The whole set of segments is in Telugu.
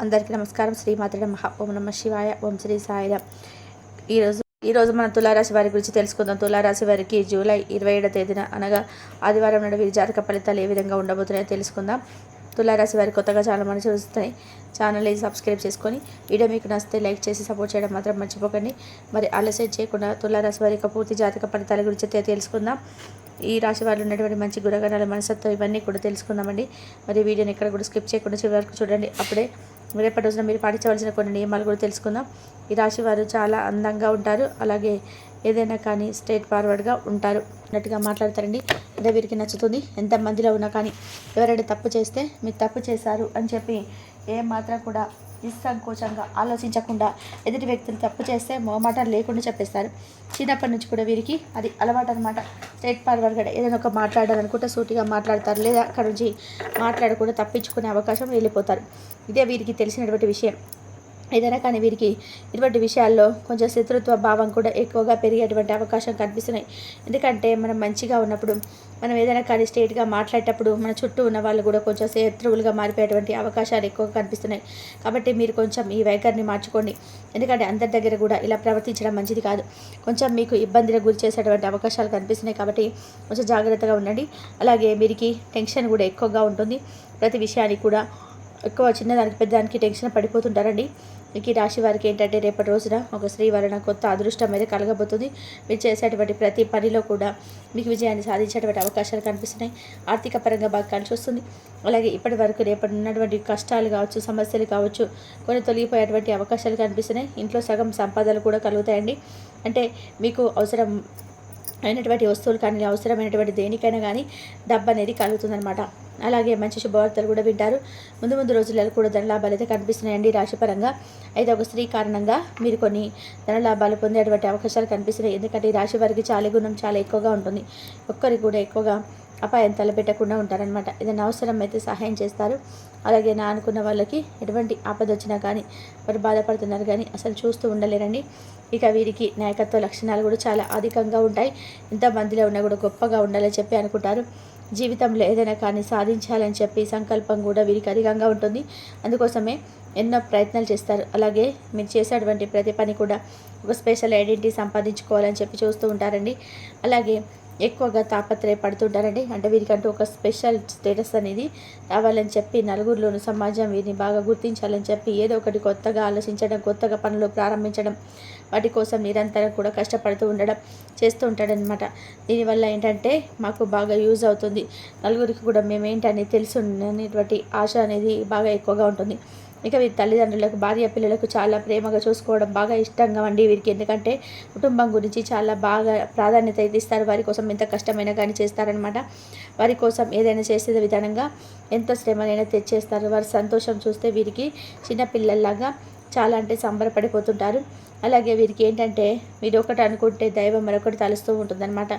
అందరికీ నమస్కారం. శ్రీమాత్రే నమః. ఓం నమః శివాయ. ఓం శ్రీ సాయిరామ్. ఈరోజు మనం తులారాశి వారి గురించి తెలుసుకుందాం. తులారాశి వారికి జూలై 27వ తేదీన అనగా ఆదివారం నాడు వీరి జాతక ఫలితాలు ఏ విధంగా ఉండబోతున్నాయో తెలుసుకుందాం. తులారాశి వారి కొత్తగా చాలా మంది చూస్తున్నాయి. ఛానల్ని సబ్స్క్రైబ్ చేసుకొని వీడియో మీకు నచ్చితే లైక్ చేసి సపోర్ట్ చేయడం మాత్రం మర్చిపోకండి. మరి ఆలస్యం చేయకుండా తులారాశి వారి యొక్క పూర్తి జాతక ఫలితాల గురించి తెలుసుకుందాం. ఈ రాశి వారిలో ఉన్నటువంటి మంచి గుణగణాల మనసత్వం ఇవన్నీ కూడా తెలుసుకుందామండి. మరి వీడియోని ఎక్కడ కూడా స్కిప్ చేయకుండా చివరి వరకు చూడండి. అప్పుడే రేపటి రోజున మీరు పాటించవలసిన కొన్ని నియమాలు కూడా తెలుసుకుందాం. ఈ రాశి వారు చాలా అందంగా ఉంటారు, అలాగే ఏదైనా కానీ స్ట్రైట్ ఫార్వర్డ్గా ఉంటారు, అన్నట్టుగా మాట్లాడతారండి. అదే వీరికి నచ్చుతుంది. ఎంత మందిలో ఉన్నా కానీ ఎవరైనా తప్పు చేస్తే మీరు తప్పు చేశారు అని చెప్పి ఏ మాత్రం కూడా నిస్సంకోచంగా ఆలోచించకుండా ఎదుటి వ్యక్తులు తప్పు చేస్తే మొహమాటం లేకుండా చెప్పేస్తారు. చిన్నప్పటి నుంచి కూడా వీరికి అది అలవాటు అనమాట. స్ట్రైట్ ఫార్వర్డ్గా ఏదైనా ఒక మాట్లాడాలనుకుంటే సూటిగా మాట్లాడతారు, లేదా అక్కడ నుంచి మాట్లాడకుండా తప్పించుకునే అవకాశం వెళ్ళిపోతారు. ఇదే వీరికి తెలిసినటువంటి విషయం. ఏదైనా కానీ వీరికి ఇటువంటి విషయాల్లో కొంచెం శత్రుత్వ భావం కూడా ఎక్కువగా పెరిగేటువంటి అవకాశం కనిపిస్తున్నాయి. ఎందుకంటే మనం మంచిగా ఉన్నప్పుడు మనం ఏదైనా కానీ స్ట్రేట్గా మాట్లాడేటప్పుడు మన చుట్టూ ఉన్న వాళ్ళు కూడా కొంచెం శత్రువులుగా మారిపోయేటువంటి అవకాశాలు ఎక్కువగా కనిపిస్తున్నాయి. కాబట్టి మీరు కొంచెం ఈ వైఖరిని మార్చుకోండి. ఎందుకంటే అందరి దగ్గర కూడా ఇలా ప్రవర్తించడం మంచిది కాదు. కొంచెం మీకు ఇబ్బందులకు గురి చేసేటువంటి అవకాశాలు కనిపిస్తున్నాయి. కాబట్టి కొంచెం జాగ్రత్తగా ఉండండి. అలాగే వీరికి టెన్షన్ కూడా ఎక్కువగా ఉంటుంది. ప్రతి విషయానికి కూడా ఎక్కువ చిన్నదానికి పెద్దదానికి టెన్షన్ పడిపోతుంటారండి. ఈ రాశి వారికి ఏంటంటే రేపటి రోజున ఒక స్త్రీ వలన కొత్త అదృష్టం అయితే కలగబోతుంది. మీరు చేసేటువంటి ప్రతి పనిలో కూడా మీకు విజయాన్ని సాధించేటువంటి అవకాశాలు కనిపిస్తున్నాయి. ఆర్థిక పరంగా బాగా కలిసి వస్తుంది. అలాగే ఇప్పటి వరకు రేపటి ఉన్నటువంటి కష్టాలు కావచ్చు, సమస్యలు కావచ్చు, కొన్ని తొలగిపోయేటువంటి అవకాశాలు కనిపిస్తున్నాయి. ఇంట్లో సగం సంపాదనలు కూడా కలుగుతాయండి. అంటే మీకు అవసరం అయినటువంటి వస్తువులు కానీ అవసరమైనటువంటి దేనికైనా కానీ డబ్బు అనేది కలుగుతుందన్నమాట. అలాగే మంచి శుభవార్తలు కూడా వింటారు. ముందు రోజులలో కూడా ధనలాభాలు అయితే కనిపిస్తున్నాయండి రాశిపరంగా. అయితే ఒక స్త్రీ కారణంగా మీరు కొన్ని ధనలాభాలు పొందేటువంటి అవకాశాలు కనిపిస్తున్నాయి. ఎందుకంటే ఈ రాశి వారికి చాలా గుణం చాలా ఎక్కువగా ఉంటుంది. ఒక్కరికి కూడా ఎక్కువగా అపాయం తలపెట్టకుండా ఉంటారనమాట. ఏదైనా అవసరం అయితే సహాయం చేస్తారు. అలాగే నా అనుకున్న వాళ్ళకి ఎటువంటి ఆపద వచ్చినా కానీ వారు బాధపడుతున్నారు కానీ అసలు చూస్తూ ఉండలేరండి. ఇక వీరికి నాయకత్వ లక్షణాలు కూడా చాలా అధికంగా ఉంటాయి. ఎంతమందిలో ఉన్నా కూడా గొప్పగా ఉండాలని చెప్పి అనుకుంటారు. జీవితంలో ఏదైనా కానీ సాధించాలని చెప్పి సంకల్పం కూడా వీరికి అధికంగా ఉంటుంది. అందుకోసమే ఎన్నో ప్రయత్నాలు చేస్తారు. అలాగే మీరు చేసేటువంటి ప్రతి పని కూడా ఒక స్పెషల్ ఐడెంటిటీ సంపాదించుకోవాలని చెప్పి చూస్తూ ఉంటారండి. అలాగే ఎక్కువగా తాపత్రయపడుతుంటారండి. అంటే వీరికంటూ ఒక స్పెషల్ స్టేటస్ అనేది రావాలని చెప్పి నలుగురిలోని సమాజం వీరిని బాగా గుర్తించాలని చెప్పి ఏదో ఒకటి కొత్తగా ఆలోచించడం, కొత్తగా పనులు ప్రారంభించడం, వాటి కోసం నిరంతరం కూడా కష్టపడుతూ ఉండడం చేస్తూ ఉంటాడనమాట. దీనివల్ల ఏంటంటే మాకు బాగా యూజ్ అవుతుంది, నలుగురికి కూడా మేమేంటని తెలుసు అనేటువంటి ఆశ అనేది బాగా ఎక్కువగా ఉంటుంది. ఇక వీరి తల్లిదండ్రులకు, భార్య పిల్లలకు చాలా ప్రేమగా చూసుకోవడం బాగా ఇష్టంగా అండి వీరికి. ఎందుకంటే కుటుంబం గురించి చాలా బాగా ప్రాధాన్యత ఇస్తారు. వారి కోసం ఎంత కష్టమైనా కానీ చేస్తారనమాట. వారి కోసం ఏదైనా చేసే విధానంగా ఎంత శ్రమనైనా తెచ్చేస్తారు. వారి సంతోషం చూస్తే వీరికి చిన్నపిల్లల్లాగా చాలా అంటే సంబరపడిపోతుంటారు. అలాగే వీరికి ఏంటంటే మీరు ఒకటి అనుకుంటే దైవం మరొకటి తలుస్తూ ఉంటుందన్నమాట.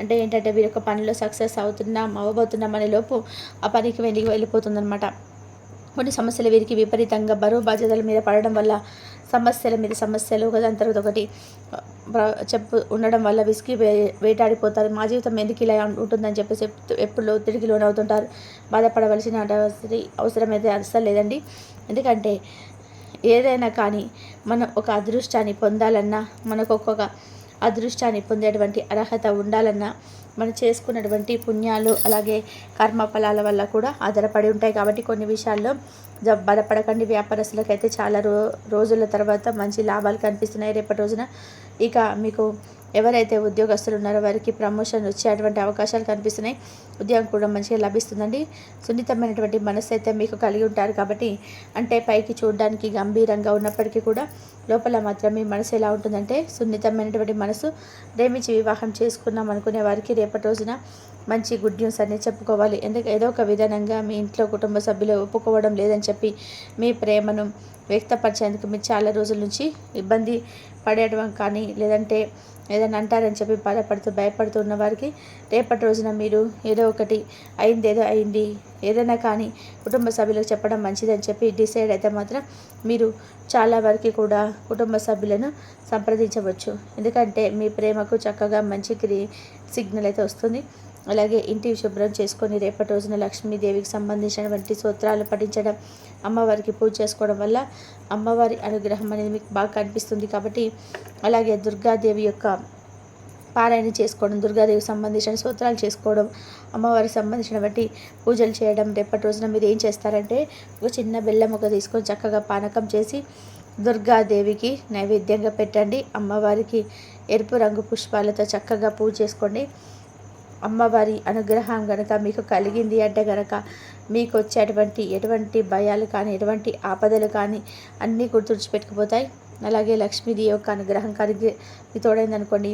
అంటే ఏంటంటే వీరి యొక్క పనిలో సక్సెస్ అవ్వబోతున్నాం అనే లోపు ఆ పనికి వెళ్ళిపోతుందన్నమాట. కొన్ని సమస్యలు వీరికి విపరీతంగా బరువు బాధ్యతల మీద పడడం వల్ల సమస్యల మీద సమస్యలు ఒకదాని తర్వాత ఒకటి ఉండడం వల్ల విసిగి వేటాడిపోతారు. మా జీవితం ఎందుకు ఇలా ఉంటుందని చెప్పేసి ఎప్పుడు ఒత్తిడికి లోనవుతుంటారు. బాధపడవలసిన అవసరం అయితే అస్సలు లేదండి. ఎందుకంటే ఏదైనా కానీ మనం ఒక అదృష్టాన్ని పొందాలన్నా, మనకు ఒక్కొక్క అదృష్టాన్ని పొందేటువంటి అర్హత ఉండాలన్నా మనం చేసుకున్నటువంటి పుణ్యాలు అలాగే కర్మఫలాల వల్ల కూడా ఆధారపడి ఉంటాయి. కాబట్టి కొన్ని విషయాల్లో బాధపడకండి. వ్యాపారస్తులకైతే చాలా రోజుల తర్వాత మంచి లాభాలు కనిపిస్తున్నాయి రేపటి రోజున. ఇక మీకు ఎవరైతే ఉద్యోగస్తులు ఉన్నారో వారికి ప్రమోషన్ వచ్చేటువంటి అవకాశాలు కనిపిస్తున్నాయి. ఉద్యోగం కూడా మంచిగా లభిస్తుందండి. సున్నితమైనటువంటి మనసు అయితే మీకు కలిగి ఉంటారు. కాబట్టి అంటే పైకి చూడడానికి గంభీరంగా ఉన్నప్పటికీ కూడా లోపల మాత్రం మీ మనసు ఎలా ఉంటుందంటే సున్నితమైనటువంటి మనసు. ప్రేమించి వివాహం చేసుకున్నాం అనుకునే వారికి రేపటి రోజున మంచి గుడ్ న్యూస్ అనేది చెప్పుకోవాలి. ఎందుకంటే ఏదో ఒక విధానంగా మీ ఇంట్లో కుటుంబ సభ్యులు ఒప్పుకోవడం లేదని చెప్పి మీ ప్రేమను వ్యక్తపరిచేందుకు మీరు చాలా రోజుల నుంచి ఇబ్బంది పడేయడం కానీ లేదంటే ఏదైనా అంటారని చెప్పి బాధపడుతూ భయపడుతూ ఉన్న వారికి రేపటి రోజున మీరు ఏదో ఒకటి అయింది ఏదైనా కానీ కుటుంబ సభ్యులకు చెప్పడం మంచిదని చెప్పి డిసైడ్ అయితే మాత్రం మీరు చాలా వరకు కూడా కుటుంబ సభ్యులను సంప్రదించవచ్చు. ఎందుకంటే మీ ప్రేమకు చక్కగా మంచి సిగ్నల్ అయితే వస్తుంది. అలాగే ఇంటిని శుభ్రం చేసుకొని రేపటి రోజున లక్ష్మీదేవికి సంబంధించినటువంటి స్తోత్రాలు పఠించడం, అమ్మవారికి పూజ చేసుకోవడం వల్ల అమ్మవారి అనుగ్రహం అనేది మీకు బాగా కనిపిస్తుంది. కాబట్టి అలాగే దుర్గాదేవి యొక్క పారాయణ చేసుకోవడం, దుర్గాదేవికి సంబంధించిన స్తోత్రాలు చేసుకోవడం, అమ్మవారికి సంబంధించినటువంటి పూజలు చేయడం. రేపటి రోజున మీరు ఏం చేస్తారంటే ఒక చిన్న బెల్లం ఒక తీసుకొని చక్కగా పానకం చేసి దుర్గాదేవికి నైవేద్యంగా పెట్టండి. అమ్మవారికి ఎరుపు రంగు పుష్పాలతో చక్కగా పూజ చేసుకోండి. అమ్మవారి అనుగ్రహం గనక మీకు కలిగింది అంటే గనక మీకు వచ్చేటువంటి ఎటువంటి భయాలు కానీ ఎటువంటి ఆపదలు కానీ అన్నీ గుర్తుడిచిపెట్టుకుపోతాయి. అలాగే లక్ష్మీదేవి యొక్క అనుగ్రహం కలిగి మీ తోడైందనుకోండి,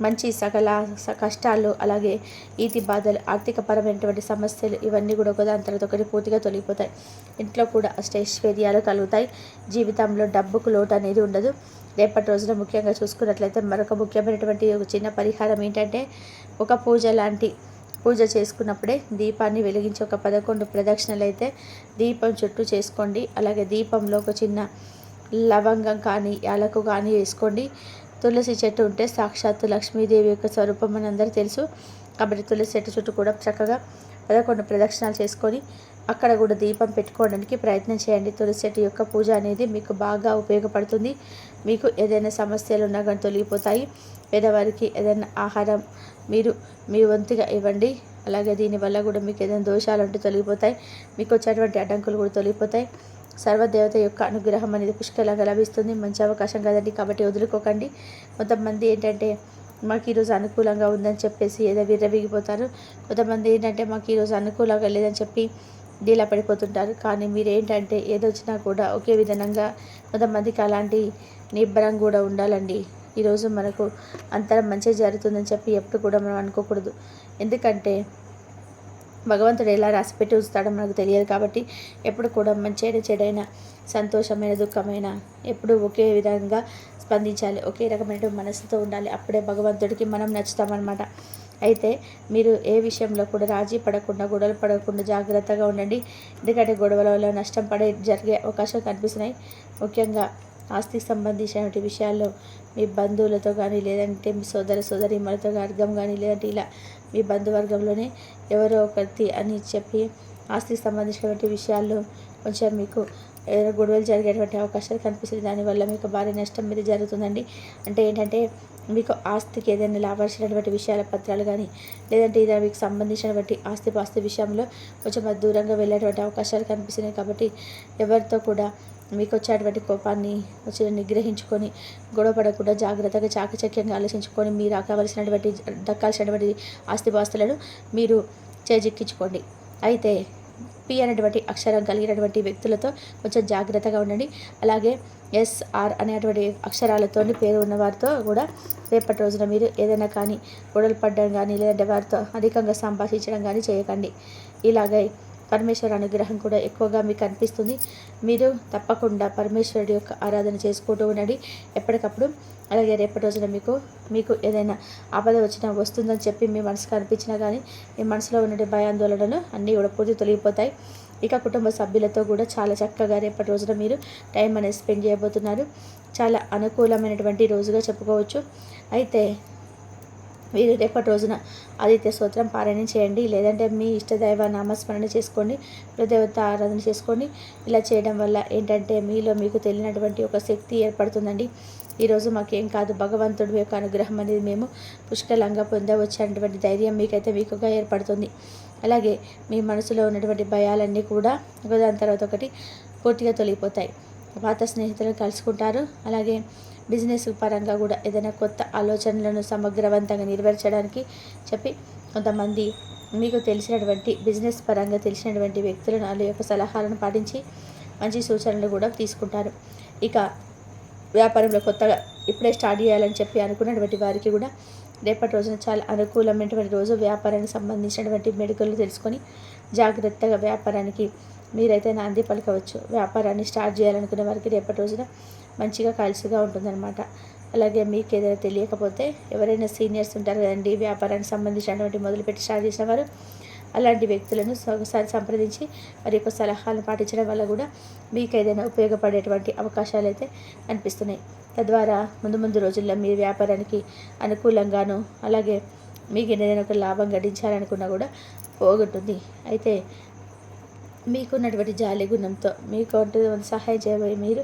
మంచి సకల కష్టాలు, అలాగే ఈతి బాధలు, ఆర్థికపరమైనటువంటి సమస్యలు ఇవన్నీ కూడా ఒకదాని తర్వాత ఒకటి పూర్తిగా తొలగిపోతాయి. ఇంట్లో కూడా అష్టైశ్వర్యాలు కలుగుతాయి. జీవితంలో డబ్బుకు లోటు అనేది ఉండదు. రేపటి రోజున ముఖ్యంగా చూసుకున్నట్లయితే మరొక ముఖ్యమైనటువంటి ఒక చిన్న పరిహారం ఏంటంటే, ఒక పూజ లాంటి పూజ చేసుకున్నప్పుడే దీపాన్ని వెలిగించి ఒక 11 ప్రదక్షిణలు అయితే దీపం చుట్టూ చేసుకోండి. అలాగే దీపంలో ఒక చిన్న లవంగం కానీ యాలకు కానీ వేసుకోండి. తులసి చెట్టు ఉంటే సాక్షాత్తు లక్ష్మీదేవి యొక్క స్వరూపం మనందరూ తెలుసు. కాబట్టి తులసి చెట్టు చుట్టూ కూడా చక్కగా 11 ప్రదక్షిణాలు చేసుకొని అక్కడ కూడా దీపం పెట్టుకోవడానికి ప్రయత్నం చేయండి. తులసి చెట్టు యొక్క పూజ అనేది మీకు బాగా ఉపయోగపడుతుంది. మీకు ఏదైనా సమస్యలు ఉన్నా కానీ తొలగిపోతాయి. పేదవారికి ఏదైనా ఆహారం మీరు మీ వంతుగా ఇవ్వండి. అలాగే దీనివల్ల కూడా మీకు ఏదైనా దోషాలు ఉంటే తొలగిపోతాయి. మీకు వచ్చేటువంటి అడ్డంకులు కూడా తొలగిపోతాయి. సర్వదేవత యొక్క అనుగ్రహం అనేది పుష్కలంగా లభిస్తుంది. మంచి అవకాశం కదండి, కాబట్టి వదులుకోకండి. కొంతమంది ఏంటంటే మాకు ఈరోజు అనుకూలంగా ఉందని చెప్పేసి ఏదో విర్రవీగిపోతారు. కొంతమంది ఏంటంటే మాకు ఈరోజు అనుకూలంగా లేదని చెప్పి డీలా పడిపోతుంటారు. కానీ మీరు ఏంటంటే ఏదొచ్చినా కూడా ఒకే విధంగా కొంతమందికి అలాంటి నిబ్బరం కూడా ఉండాలండి. ఈరోజు మనకు అంతరం మంచిగా జరుగుతుందని చెప్పి ఎప్పుడు కూడా మనం అనుకోకూడదు. ఎందుకంటే భగవంతుడు ఎలా రాసిపెట్టి ఉంచుతాడో మనకు తెలియదు. కాబట్టి ఎప్పుడు కూడా మంచి చెడైన సంతోషమైన దుఃఖమైన ఎప్పుడు ఒకే విధంగా స్పందించాలి. ఒకే రకమైన మనసుతో ఉండాలి. అప్పుడే భగవంతుడికి మనం నచ్చుతామన్నమాట. అయితే మీరు ఏ విషయంలో కూడా రాజీ పడకుండా, గొడవలు పడకుండా జాగ్రత్తగా ఉండండి. ఎందుకంటే గొడవల వల్ల నష్టం జరిగే అవకాశాలు కనిపిస్తున్నాయి. ముఖ్యంగా ఆస్తికి సంబంధించినటువంటి విషయాల్లో మీ బంధువులతో కానీ, లేదంటే మీ సోదరీమణులతో అర్థం కానీ, లేదంటే ఇలా మీ బంధువర్గంలోనే ఎవరో ఒకరి అని చెప్పి ఆస్తికి సంబంధించినటువంటి విషయాల్లో కొంచెం మీకు ఏదైనా గొడవలు జరిగేటువంటి అవకాశాలు కనిపిస్తుంది. దానివల్ల మీకు భారీ నష్టం మీద జరుగుతుందండి. అంటే ఏంటంటే మీకు ఆస్తికి ఏదైనా లాభాల్సినటువంటి విషయాల పత్రాలు కానీ, లేదంటే ఇది మీకు సంబంధించినటువంటి ఆస్తి విషయంలో కొంచెం దూరంగా వెళ్ళేటువంటి అవకాశాలు కనిపిస్తున్నాయి. కాబట్టి ఎవరితో కూడా మీకు వచ్చేటువంటి కోపాన్ని నిగ్రహించుకొని గొడవ పడకుండా జాగ్రత్తగా చాకచక్యంగా ఆలోచించుకొని మీరు కావలసినటువంటి దక్కాల్సినటువంటి ఆస్తిపాస్తులను మీరు చేజిక్కించుకోండి. అయితే పి అనేటువంటి అక్షరం కలిగినటువంటి వ్యక్తులతో కొంచెం జాగ్రత్తగా ఉండండి. అలాగే ఎస్ఆర్ అనేటువంటి అక్షరాలతో పేరు ఉన్న వారితో కూడా రేపటి రోజున మీరు ఏదైనా కానీ గొడవలు పడడం కానీ, లేదంటే వారితో అధికంగా సంభాషించడం కానీ చేయకండి. ఇలాగే పరమేశ్వర అనుగ్రహం కూడా ఎక్కువగా మీకు అనిపిస్తుంది. మీరు తప్పకుండా పరమేశ్వరుడి యొక్క ఆరాధన చేసుకుంటూ ఉండండి ఎప్పటికప్పుడు. అలాగే రేపటి రోజున మీకు ఏదైనా ఆపద వచ్చినా వస్తుందని చెప్పి మీ మనసుకు అనిపించినా కానీ మీ మనసులో ఉన్న భయాందోళనలు అన్నీ కూడా పూర్తి తొలగిపోతాయి. ఇక కుటుంబ సభ్యులతో కూడా చాలా చక్కగా రేపటి రోజున మీరు టైం అనేది స్పెండ్ చేయబోతున్నారు. చాలా అనుకూలమైనటువంటి రోజుగా చెప్పుకోవచ్చు. అయితే మీరు రేపటి రోజున ఆదిత్య స్తోత్రం పారాయణం చేయండి. లేదంటే మీ ఇష్టదైవ నామస్మరణ చేసుకోండి, కులదేవత ఆరాధన చేసుకోండి. ఇలా చేయడం వల్ల ఏంటంటే మీలో మీకు తెలియనటువంటి ఒక శక్తి ఏర్పడుతుందండి. ఈరోజు మాకేం కాదు, భగవంతుడి యొక్క అనుగ్రహం అనేది మేము పుష్కలంగా పొందవచ్చనేటువంటి ధైర్యం మీకుగా ఏర్పడుతుంది. అలాగే మీ మనసులో ఉన్నటువంటి భయాలన్నీ కూడా ఒకదాని తర్వాత ఒకటి పూర్తిగా తొలగిపోతాయి. పాత స్నేహితులను కలుసుకుంటారు. అలాగే బిజినెస్ పరంగా కూడా ఏదైనా కొత్త ఆలోచనలను సమగ్రవంతంగా నెరవేర్చడానికి చెప్పి కొంతమంది మీకు తెలిసినటువంటి బిజినెస్ పరంగా తెలిసినటువంటి వ్యక్తులను వాళ్ళ యొక్క సలహాలను పాటించి మంచి సూచనలు కూడా తీసుకుంటారు. ఇక వ్యాపారంలో కొత్తగా ఇప్పుడే స్టార్ట్ చేయాలని చెప్పి అనుకున్నటువంటి వారికి కూడా రేపటి రోజున చాలా అనుకూలమైనటువంటి రోజు. వ్యాపారానికి సంబంధించినటువంటి మెడికల్లు తెలుసుకొని జాగ్రత్తగా వ్యాపారానికి మీరైతే నాంది పలకవచ్చు. వ్యాపారాన్ని స్టార్ట్ చేయాలనుకునే వారికి రేపటి రోజున మంచిగా కలిసిగా ఉంటుందన్నమాట. అలాగే మీకు ఏదైనా తెలియకపోతే ఎవరైనా సీనియర్స్ ఉంటారు కదండి, వ్యాపారానికి సంబంధించినటువంటి మొదలుపెట్టి స్టార్ట్ చేసిన వారు, అలాంటి వ్యక్తులను ఒకసారి సంప్రదించి వారి యొక్క సలహాలను పాటించడం వల్ల కూడా మీకు ఏదైనా ఉపయోగపడేటువంటి అవకాశాలు అయితే కనిపిస్తున్నాయి. తద్వారా ముందు రోజుల్లో మీ వ్యాపారానికి అనుకూలంగాను, అలాగే మీకు ఏదైనా ఒక లాభం గడించాలనుకున్నా కూడా పోగొట్టుంది. అయితే మీకున్నటువంటి జాలి గుణంతో మీకు సహాయం చేయబోయే మీరు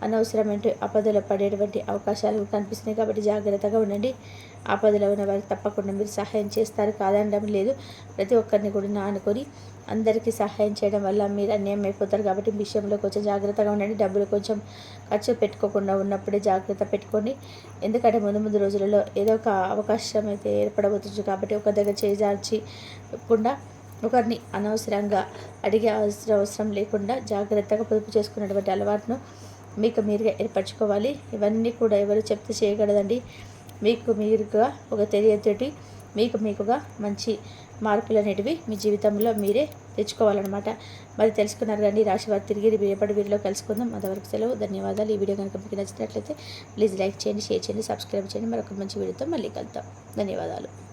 అనవసరమైన ఆపదలో పడేటువంటి అవకాశాలు కనిపిస్తున్నాయి. కాబట్టి జాగ్రత్తగా ఉండండి. ఆపదలో ఉన్న వారికి తప్పకుండా మీరు సహాయం చేస్తారు, కాదనడం లేదు. ప్రతి ఒక్కరిని కూడా అనుకొని అందరికీ సహాయం చేయడం వల్ల మీరు అన్యాయం అయిపోతారు. కాబట్టి విషయంలో కొంచెం జాగ్రత్తగా ఉండండి. డబ్బులు కొంచెం ఖర్చు పెట్టుకోకుండా ఉన్నప్పుడే జాగ్రత్త పెట్టుకోండి. ఎందుకంటే ముందు రోజులలో ఏదో ఒక అవకాశం అయితే ఏర్పడబోతుంది. కాబట్టి ఒక దగ్గర చేజార్చకుండా ఒకరిని అనవసరంగా అడిగే అవసరం లేకుండా జాగ్రత్తగా పొదుపు చేసుకున్నటువంటి అలవాటును మీకు మీరుగా ఏర్పరచుకోవాలి. ఇవన్నీ కూడా ఎవరు చెప్తే చేయగలదండి. మీకు మీరుగా ఒక తెలియతోటి మీకుగా మంచి మార్పులు అనేటివి మీ జీవితంలో మీరే తెచ్చుకోవాలన్నమాట. మరి తెలుసుకున్నారు కానీ రాశివారు తిరిగి రేపటి వీడియోలో కలుసుకుందాం. అంతవరకు సెలవు. ధన్యవాదాలు. ఈ వీడియో కనుక మీకు నచ్చినట్లయితే ప్లీజ్ లైక్ చేయండి, షేర్ చేయండి, సబ్స్క్రైబ్ చేయండి. మరొక మంచి వీడియోతో మళ్ళీ కలుద్దాం. ధన్యవాదాలు.